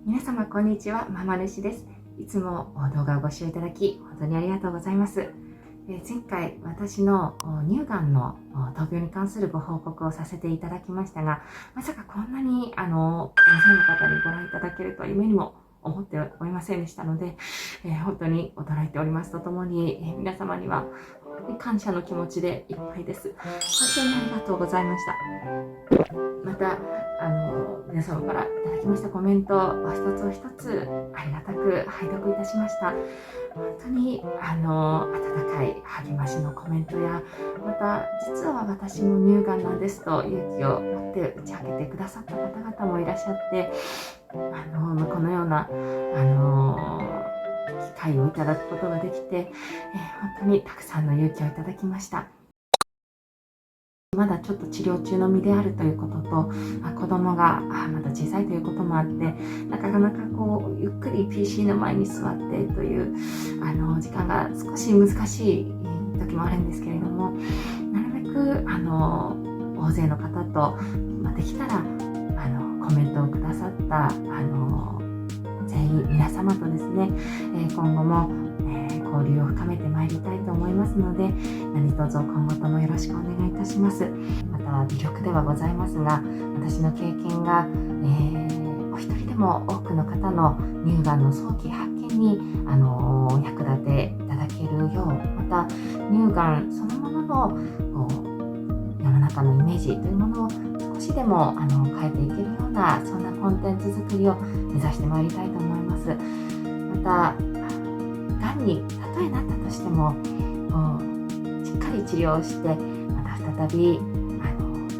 皆様こんにちは、ママ主です。いつも動画をご視聴いただき本当にありがとうございます。前回私の乳がんの闘病に関するご報告をさせていただきましたが、まさかこんなに大勢の方にご覧いただけるとは夢にも思っておりませんでしたので、本当に驚いておりますとともに、皆様には本当に感謝の気持ちでいっぱいです。本当にありがとうございました。また皆様からいただきましたコメントを一つお一つありがたく拝読いたしました。本当に温かい励ましのコメントや、また実は私も乳がんなんですと勇気を持って打ち明けてくださった方々もいらっしゃって、このような機会をいただくことができて、本当にたくさんの勇気をいただきました。まだちょっと治療中の身であるということと、子供がまだ小さいということもあって、なかなかゆっくり PC の前に座ってという時間が少し難しい時もあるんですけれども、なるべく大勢の方と、できたらコメントをくださった全員皆様とですね、今後も交流を深めてまいりたいと思いますので、何卒今後ともよろしくお願いいたします。また微力ではございますが、私の経験が、お一人でも多くの方の乳がんの早期発見に役立ていただけるよう、また乳がんそのものの世の中のイメージというものを少しでも変えていけるような、そんなコンテンツ作りを目指してまいりたいと思います。またがんにたとえなったとしてもしっかり治療して、また再び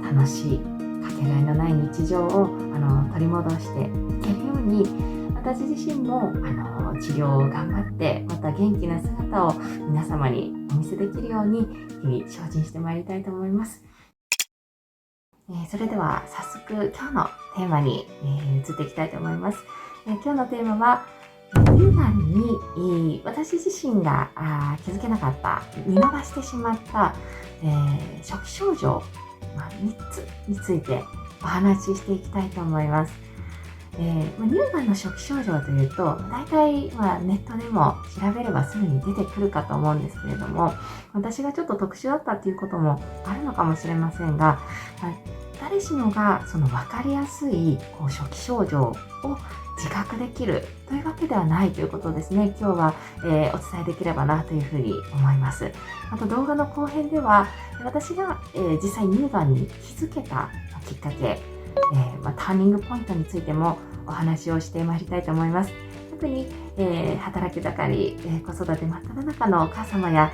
楽しいかけがえのない日常を取り戻していけるように、私自身も治療を頑張って、また元気な姿を皆様にお見せできるように日々精進してまいりたいと思います。それでは早速今日のテーマに移っていきたいと思います。今日のテーマは、乳がんに私自身が気づけなかった、見逃してしまった、初期症状、3つについてお話ししていきたいと思います。乳がんの初期症状というと、大体ネットでも調べればすぐに出てくるかと思うんですけれども、私がちょっと特殊だったということもあるのかもしれませんが、誰しもがその分かりやすい初期症状を自覚できるというわけではないということですね。今日は、お伝えできればなというふうに思います。あと動画の後編では、私が、実際乳がんに気づけたきっかけ、ターニングポイントについてもお話をしてまいりたいと思います。特に、働き盛り、子育て真っ只中のお母様や、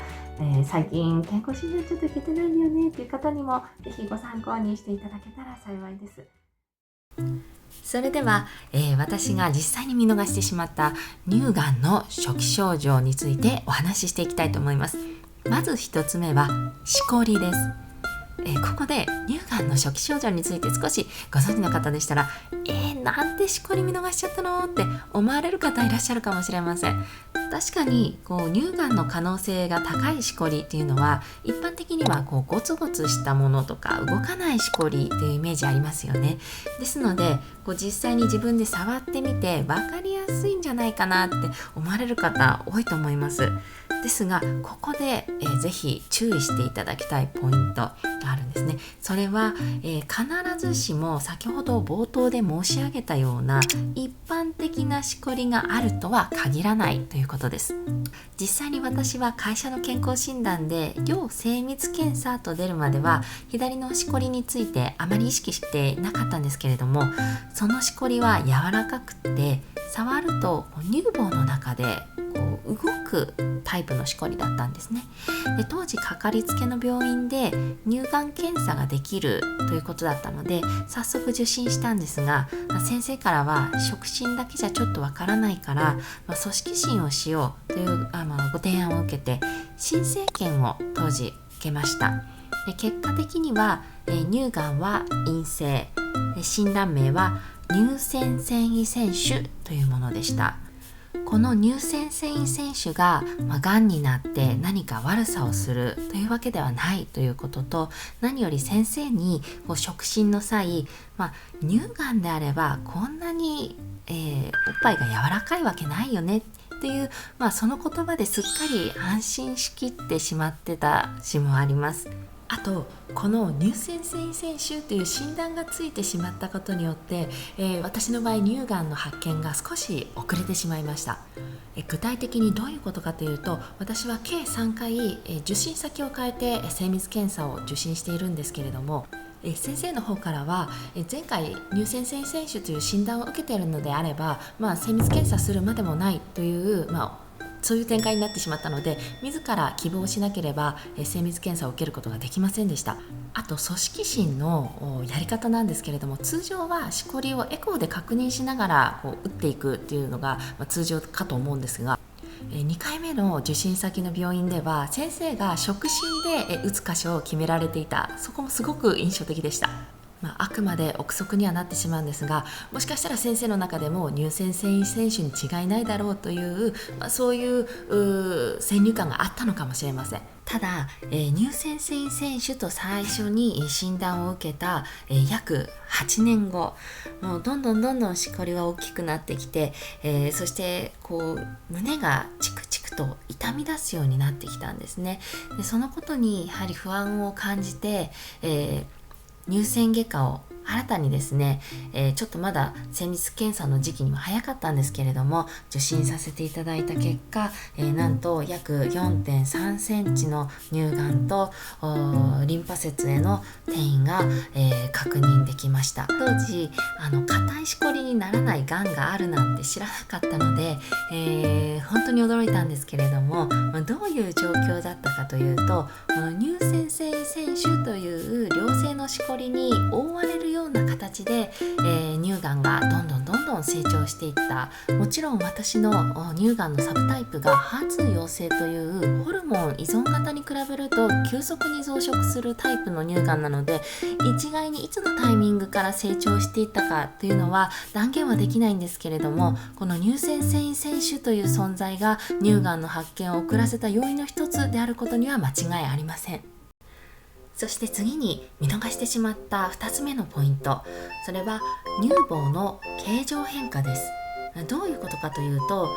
最近健康診断ちょっと行けてないんだよねという方にもぜひご参考にしていただけたら幸いです。それでは、私が実際に見逃してしまった乳がんの初期症状についてお話ししていきたいと思います。まず一つ目はしこりです。ここで乳がんの初期症状について少しご存知の方でしたら、なんでしこり見逃しちゃったのって思われる方いらっしゃるかもしれません。確かに乳がんの可能性が高いしこりっていうのは、一般的にはゴツゴツしたものとか動かないしこりというイメージありますよね。ですので実際に自分で触ってみて分かりやすいんじゃないかなって思われる方多いと思います。ですがここで、ぜひ注意していただきたいポイントがあるんですね。それは、必ずしも先ほど冒頭で申し上げたような一般的なしこりがあるとは限らないということです。実際に私は会社の健康診断で要精密検査と出るまでは左のしこりについてあまり意識してなかったんですけれども、そのしこりは柔らかくて触ると乳房の中で動くタイプのしこりだったんですね。で当時かかりつけの病院で乳がん検査ができるということだったので早速受診したんですが、先生からは触診だけじゃちょっとわからないから、組織診をしようというご提案を受けて新生検を当時受けました。で結果的には、乳がんは陰性、診断名は乳腺繊維腺腫というものでした。この乳腺繊維腺腫が、がんになって何か悪さをするというわけではないということと、何より先生に触診の際、乳がんであればこんなに、ぱいが柔らかいわけないよねっていう、その言葉ですっかり安心しきってしまってた節もあります。あとこの乳腺繊維腺腫という診断がついてしまったことによって、私の場合乳がんの発見が少し遅れてしまいました。具体的にどういうことかというと、私は計3回、受診先を変えて精密検査を受診しているんですけれども、先生の方からは前回乳腺繊維腺腫という診断を受けているのであれば、精密検査するまでもないという、そういう展開になってしまったので、自ら希望しなければ精密検査を受けることができませんでした。あと組織診のやり方なんですけれども、通常はしこりをエコーで確認しながら打っていくっていうのが通常かと思うんですが、2回目の受診先の病院では先生が触診で打つ箇所を決められていた。そこもすごく印象的でした。あくまで憶測にはなってしまうんですが、もしかしたら先生の中でも乳腺繊維腺腫に違いないだろうという、そういう先入観があったのかもしれません。ただ、乳腺繊維腺腫と最初に診断を受けた、約8年後、もうどんどんしこりは大きくなってきて、そして胸がチクチクと痛み出すようになってきたんですね。でそのことにやはり不安を感じて、乳腺外科を新たにですね、ちょっとまだ精密検査の時期には早かったんですけれども受診させていただいた結果、なんと約 4.3 センチの乳がんとリンパ節への転移が、確認できました。当時硬いしこりにならないがんがあるなんて知らなかったので、本当に驚いたんですけれども、どういう状況だったかというと、この乳腺繊維腺腫という良性のしこりに覆われるような形で、乳がんがどんどん成長していった。もちろん私の乳がんのサブタイプが HER2 陽性というホルモン依存型に比べると急速に増殖するタイプの乳がんなので、一概にいつのタイミングから成長していったかというのは断言はできないんですけれども、この乳腺繊維腺腫という存在が乳がんの発見を遅らせた要因の一つであることには間違いありません。そして次に見逃してしまった2つ目のポイント、それは乳房の形状変化です。どういうことかというと、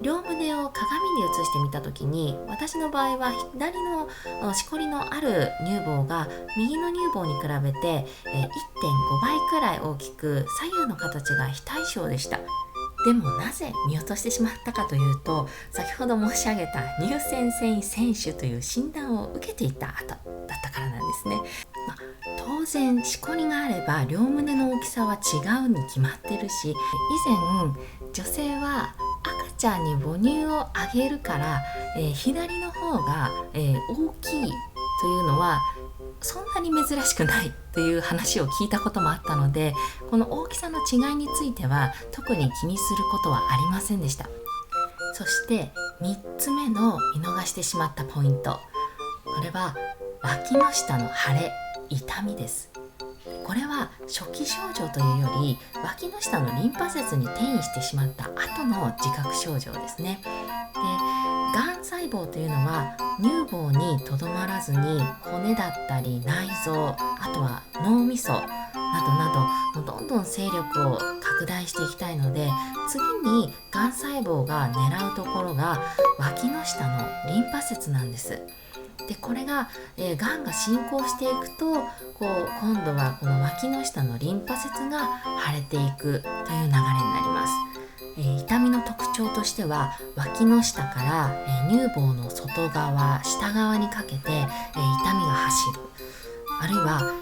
両胸を鏡に映してみたときに、私の場合は左のしこりのある乳房が右の乳房に比べて 1.5 倍くらい大きく、左右の形が非対称でした。でもなぜ見落としてしまったかというと、先ほど申し上げた乳腺繊維腺腫という診断を受けていた後だったからなんですね。当然しこりがあれば両胸の大きさは違うに決まってるし、以前女性は赤ちゃんに母乳をあげるから、左の方が、大きいというのはそんなに珍しくないという話を聞いたこともあったので、この大きさの違いについては特に気にすることはありませんでした。そして3つ目の見逃してしまったポイント、これは脇の下の腫れ、痛みです。これは初期症状というより脇の下のリンパ節に転移してしまった後の自覚症状ですね。で、がん細胞というのは乳房にとどまらずに骨だったり内臓、あとは脳みそなどどんどん勢力を拡大していきたいので、次にがん細胞が狙うところが脇の下のリンパ節なんです。でこれが、がんが進行していくと今度はこの脇の下のリンパ節が腫れていくという流れになります。痛みの特徴としては脇の下から、乳房の外側下側にかけて、痛みが走る、あるいは、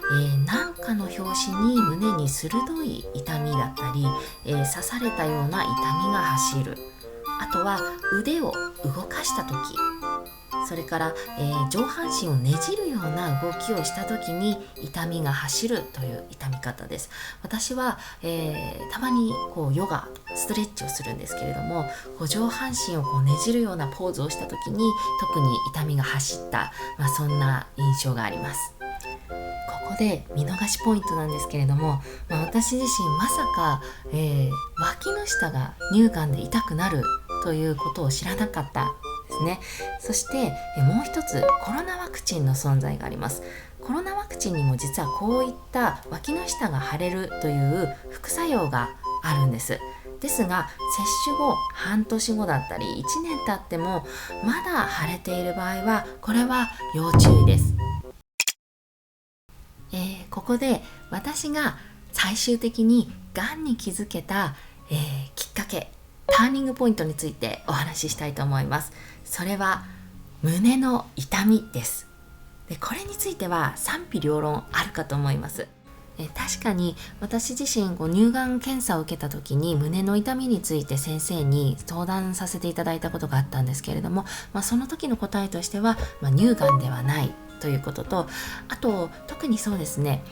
何かの拍子に胸に鋭い痛みだったり、刺されたような痛みが走る、あとは腕を動かした時、それから、上半身をねじるような動きをした時に痛みが走るという痛み方です。私は、たまにヨガストレッチをするんですけれども、上半身をねじるようなポーズをした時に特に痛みが走った、そんな印象があります。ここで見逃しポイントなんですけれども、私自身まさか、脇の下が乳がんで痛くなるということを知らなかったですね。そしてもう一つコロナワクチンの存在があります。コロナワクチンにも実はこういった脇の下が腫れるという副作用があるんです。ですが接種後半年後だったり1年経ってもまだ腫れている場合はこれは要注意です。ここで私が最終的にがんに気づけた、きっかけ、ターニングポイントについてお話ししたいと思います。それは胸の痛みです。でこれについては賛否両論あるかと思います。確かに私自身乳がん検査を受けた時に胸の痛みについて先生に相談させていただいたことがあったんですけれども、その時の答えとしては、乳がんではないということと、あと特にそうですね、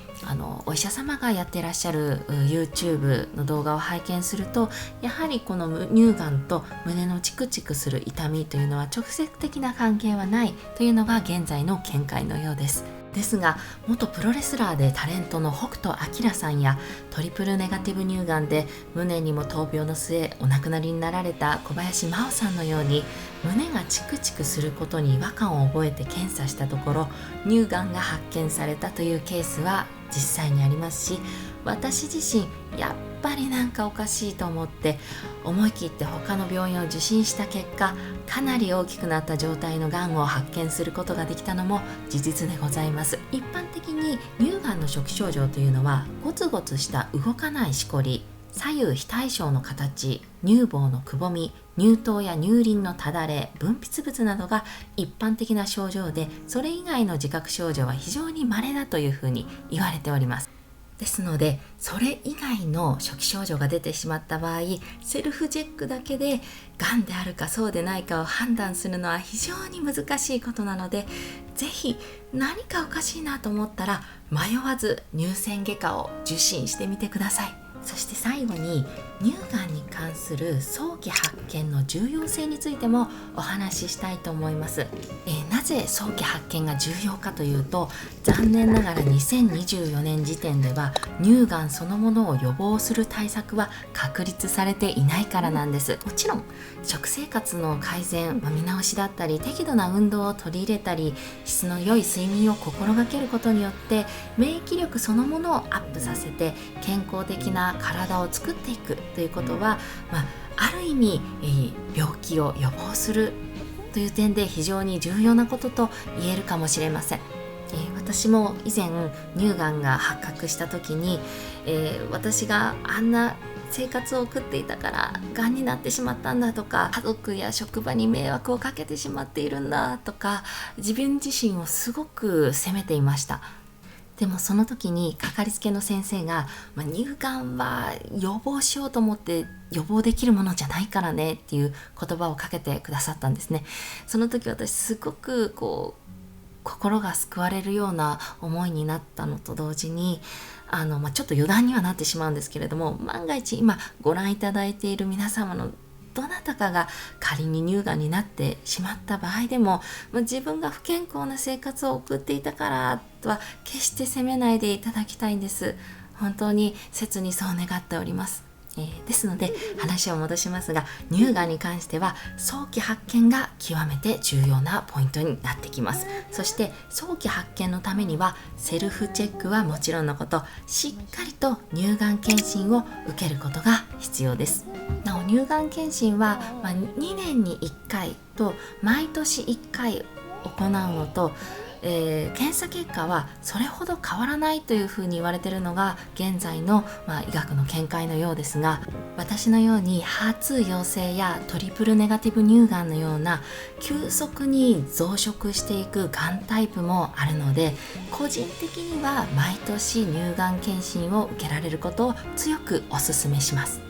お医者様がやってらっしゃる YouTube の動画を拝見すると、やはりこの乳がんと胸のチクチクする痛みというのは直接的な関係はないというのが現在の見解のようです。ですが、元プロレスラーでタレントの北斗晶さんやトリプルネガティブ乳がんで無念にも闘病の末お亡くなりになられた小林麻央さんのように、胸がチクチクすることに違和感を覚えて検査したところ乳がんが発見されたというケースは実際にありますし、私自身やっぱりなんかおかしいと思って思い切って他の病院を受診した結果、かなり大きくなった状態のがんを発見することができたのも事実でございます。一般的に乳がんの初期症状というのはゴツゴツした動かないしこり、左右非対称の形、乳房のくぼみ、乳頭や乳輪のただれ、分泌物などが一般的な症状で、それ以外の自覚症状は非常に稀だというふうに言われております。ですので、それ以外の初期症状が出てしまった場合、セルフチェックだけでがんであるかそうでないかを判断するのは非常に難しいことなので、ぜひ何かおかしいなと思ったら迷わず乳腺外科を受診してみてください。そして最後に乳がんに関する早期発見の重要性についてもお話ししたいと思います。なぜ早期発見が重要かというと、残念ながら2024年時点では乳がんそのものを予防する対策は確立されていないからなんです。もちろん食生活の改善、見直しだったり適度な運動を取り入れたり質の良い睡眠を心がけることによって免疫力そのものをアップさせて健康的な体を作っていくということは、ある意味、病気を予防するという点で非常に重要なことと言えるかもしれません。私も以前乳がんが発覚した時に、私があんな生活を送っていたからがんになってしまったんだとか、家族や職場に迷惑をかけてしまっているんだとか、自分自身をすごく責めていました。でもその時にかかりつけの先生が、乳がんは予防しようと思って予防できるものじゃないからねっていう言葉をかけてくださったんですね。その時私すごく心が救われるような思いになったのと同時に、ちょっと余談にはなってしまうんですけれども、万が一今ご覧いただいている皆様のどなたかが仮に乳がんになってしまった場合でも、自分が不健康な生活を送っていたからとは決して責めないでいただきたいんです。本当に切にそう願っております。ですので話を戻しますが、乳がんに関しては早期発見が極めて重要なポイントになってきます。そして早期発見のためにはセルフチェックはもちろんのこと、しっかりと乳がん検診を受けることが必要です。なお乳がん検診は、2年に1回と毎年1回行うのと、検査結果はそれほど変わらないというふうに言われているのが現在の、医学の見解のようですが、私のように HER2 陽性やトリプルネガティブ乳がんのような急速に増殖していくがんタイプもあるので、個人的には毎年乳がん検診を受けられることを強くお勧めします。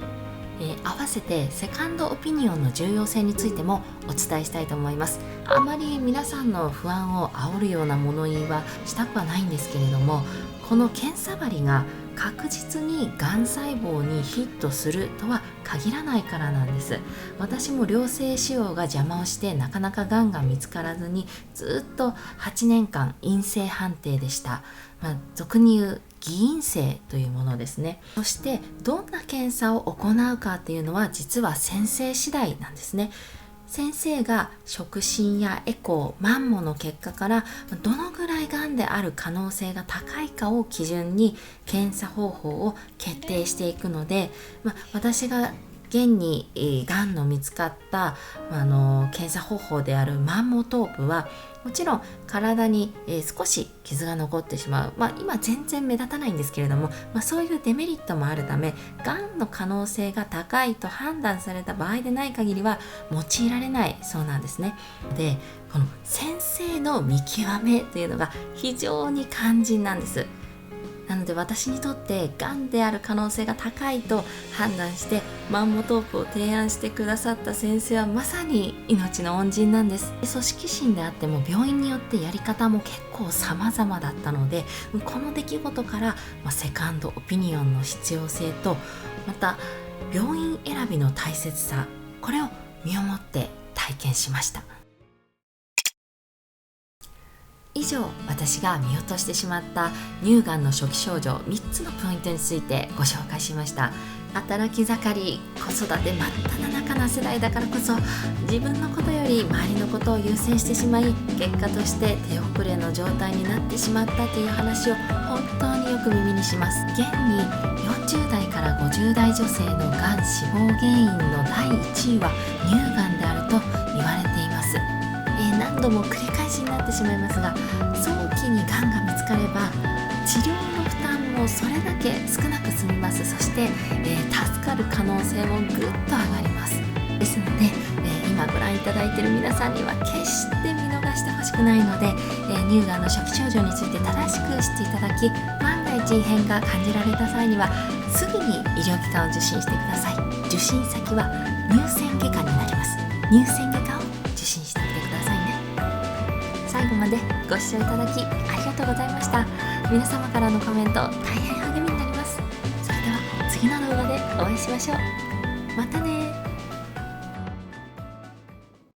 合わせてセカンドオピニオンの重要性についてもお伝えしたいと思います。あまり皆さんの不安を煽るような物言いはしたくはないんですけれども、この検査針が確実にがん細胞にヒットするとは限らないからなんです。私も良性腫瘍が邪魔をしてなかなかがんが見つからずにずっと8年間陰性判定でした。俗に言う偽陰性というものですね。そしてどんな検査を行うかっていうのは実は先生次第なんですね。先生が触診やエコー、マンモの結果からどのぐらいがんである可能性が高いかを基準に検査方法を決定していくので、私が現にがんの見つかった検査方法であるマンモトープはもちろん体に少し傷が残ってしまう、今全然目立たないんですけれども、そういうデメリットもあるため、がんの可能性が高いと判断された場合でない限りは用いられないそうなんですね。で、この先生の見極めというのが非常に肝心なんです。なので私にとってがんである可能性が高いと判断してマンモトープを提案してくださった先生はまさに命の恩人なんです。組織診であっても病院によってやり方も結構様々だったので、この出来事から、セカンドオピニオンの必要性と、また病院選びの大切さ、これを身をもって体験しました。以上、私が見落としてしまった乳がんの初期症状3つのポイントについてご紹介しました。働き盛り、子育て真っ只中な世代だからこそ、自分のことより周りのことを優先してしまい、結果として手遅れの状態になってしまったという話を本当によく耳にします。現に40代から50代女性のがん死亡原因の第1位は乳がんであると言われています。何度も繰り返しになってしまいますが、早期にがんが見つかれば治療の負担もそれだけ少なく済みます。そして、助かる可能性もぐっと上がります。ですので、今ご覧いただいている皆さんには決して見逃してほしくないので、乳がんの初期症状について正しく知っていただき、万が一異変が感じられた際にはすぐに医療機関を受診してください。受診先は乳腺外科になります。乳腺外科を受診してみてくださいね。最後までご視聴いただきありがとうございました。皆様からのコメント大変励みになります。それでは次の動画でお会いしましょう。またね。